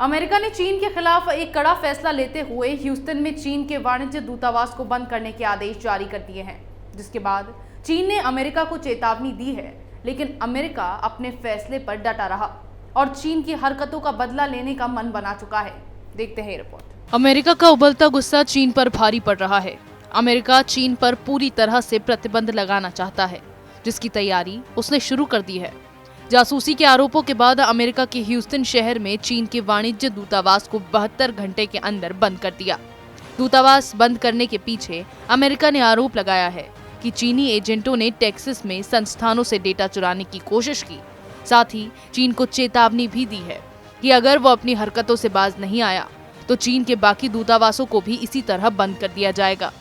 America ने चीन के खिलाफ एक कड़ा फैसला लेते हुए ह्यूस्टन में चीन के वाणिज्य दूतावास को बंद करने के आदेश जारी कर दिए हैं, जिसके बाद चीन ने अमेरिका को चेतावनी दी है। लेकिन अमेरिका अपने फैसले पर डटा रहा और चीन की हरकतों का बदला लेने का मन बना चुका है। देखते हैं रिपोर्ट। अमेरिका का उबलता गुस्सा चीन पर भारी पड़ रहा है। अमेरिका चीन पर पूरी तरह से प्रतिबंध लगाना चाहता है, जिसकी तैयारी उसने शुरू कर दी है। जासूसी के आरोपों के बाद अमेरिका के ह्यूस्टन शहर में चीन के वाणिज्य दूतावास को 72 घंटे के अंदर बंद कर दिया। दूतावास बंद करने के पीछे अमेरिका ने आरोप लगाया है कि चीनी एजेंटों ने टेक्सास में संस्थानों से डेटा चुराने की कोशिश की। साथ ही चीन को चेतावनी भी दी है कि अगर वो अपनी हरकतों से बाज नहीं आया तो चीन के बाकी दूतावासों को भी इसी तरह बंद कर दिया जाएगा।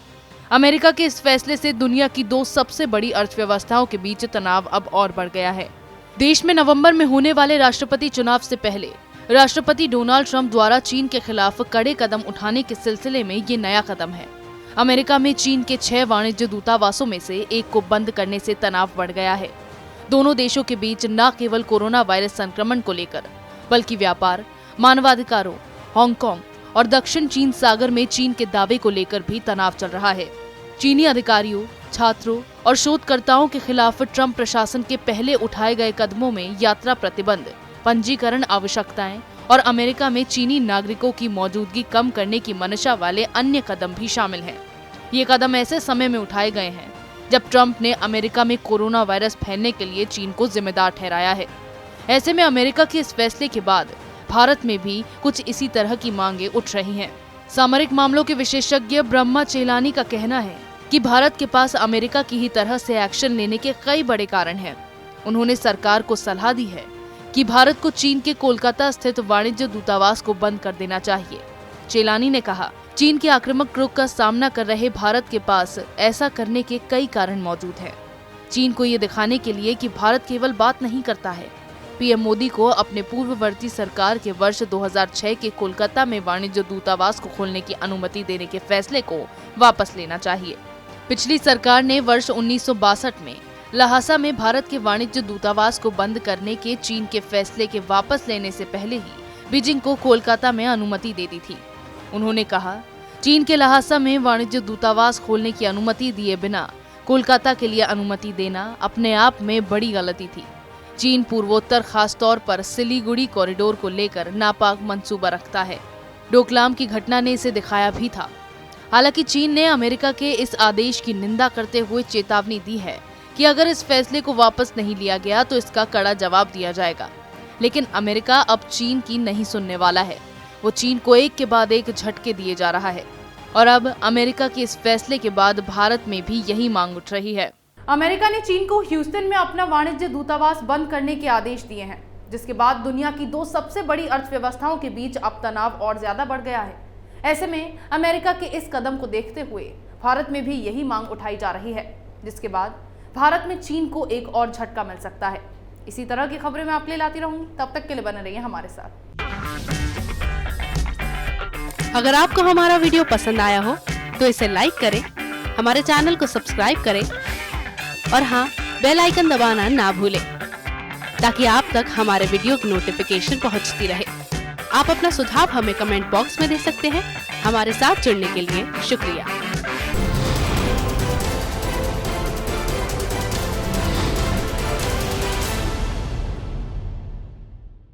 अमेरिका के इस फैसले से दुनिया की दो सबसे बड़ी अर्थव्यवस्थाओं के बीच तनाव अब और बढ़ गया है। देश में नवंबर में होने वाले राष्ट्रपति चुनाव से पहले राष्ट्रपति डोनाल्ड ट्रंप द्वारा चीन के खिलाफ कड़े कदम उठाने के सिलसिले में ये नया कदम है। अमेरिका में चीन के 6 वाणिज्य दूतावासों में से एक को बंद करने से तनाव बढ़ गया है। दोनों देशों के बीच न केवल कोरोना वायरस संक्रमण को लेकर बल्कि व्यापार, मानवाधिकारों, हांगकांग और दक्षिण चीन सागर में चीन के दावे को लेकर भी तनाव चल रहा है। चीनी अधिकारियों, छात्रों और शोधकर्ताओं के खिलाफ ट्रंप प्रशासन के पहले उठाए गए कदमों में यात्रा प्रतिबंध, पंजीकरण आवश्यकताएं और अमेरिका में चीनी नागरिकों की मौजूदगी कम करने की मंशा वाले अन्य कदम भी शामिल हैं। ये कदम ऐसे समय में उठाए गए हैं जब ट्रंप ने अमेरिका में कोरोना वायरस फैलने के लिए चीन को जिम्मेदार ठहराया है। ऐसे में अमेरिका के इस फैसले के बाद भारत में भी कुछ इसी तरह की मांगे उठ रही हैं। सामरिक मामलों के विशेषज्ञ ब्रह्मा चेलानी का कहना है कि भारत के पास अमेरिका की ही तरह से एक्शन लेने के कई बड़े कारण हैं। उन्होंने सरकार को सलाह दी है कि भारत को चीन के कोलकाता स्थित वाणिज्य दूतावास को बंद कर देना चाहिए। चेलानी ने कहा, चीन के आक्रामक रुख का सामना कर रहे भारत के पास ऐसा करने के कई कारण मौजूद हैं। चीन को ये दिखाने के लिए कि भारत केवल बात नहीं करता है, पीएम मोदी को अपने पूर्ववर्ती सरकार के वर्ष 2006 के कोलकाता में वाणिज्य दूतावास को खोलने की अनुमति देने के फैसले को वापस लेना चाहिए। पिछली सरकार ने वर्ष 1962 में लहासा में भारत के वाणिज्य दूतावास को बंद करने के चीन के फैसले के वापस लेने से पहले ही बीजिंग को कोलकाता में अनुमति दे दी थी। उन्होंने कहा, चीन के लहासा में वाणिज्य दूतावास खोलने की अनुमति दिए बिना कोलकाता के लिए अनुमति देना अपने आप में बड़ी गलती थी। चीन पूर्वोत्तर, खास तौर पर सिलीगुड़ी कॉरिडोर को लेकर नापाक मंसूबा रखता है। डोकलाम की घटना ने इसे दिखाया भी था। हालांकि चीन ने अमेरिका के इस आदेश की निंदा करते हुए चेतावनी दी है कि अगर इस फैसले को वापस नहीं लिया गया तो इसका कड़ा जवाब दिया जाएगा। लेकिन अमेरिका अब चीन की नहीं सुनने वाला है। वो चीन को एक के बाद एक झटके दिए जा रहा है और अब अमेरिका के इस फैसले के बाद भारत में भी यही मांग उठ रही है। अमेरिका ने चीन को ह्यूस्टन में अपना वाणिज्य दूतावास बंद करने के आदेश दिए हैं, जिसके बाद दुनिया की दो सबसे बड़ी अर्थव्यवस्थाओं के बीच अब तनाव और ज्यादा बढ़ गया है। ऐसे में अमेरिका के इस कदम को देखते हुए भारत में भी यही मांग उठाई जा रही है, जिसके बाद भारत में चीन को एक और झटका मिल सकता है। इसी तरह की खबरें मैं आपके लिए लाती रहूंगी, तब तक के लिए बने रहिए हमारे साथ। अगर आपको हमारा वीडियो पसंद आया हो तो इसे लाइक करें, हमारे चैनल को सब्सक्राइब करें और हाँ, बेल आइकन दबाना ना भूलें ताकि आप तक हमारे वीडियो की नोटिफिकेशन पहुंचती रहे। आप अपना सुझाव हमें कमेंट बॉक्स में दे सकते हैं। हमारे साथ जुड़ने के लिए शुक्रिया।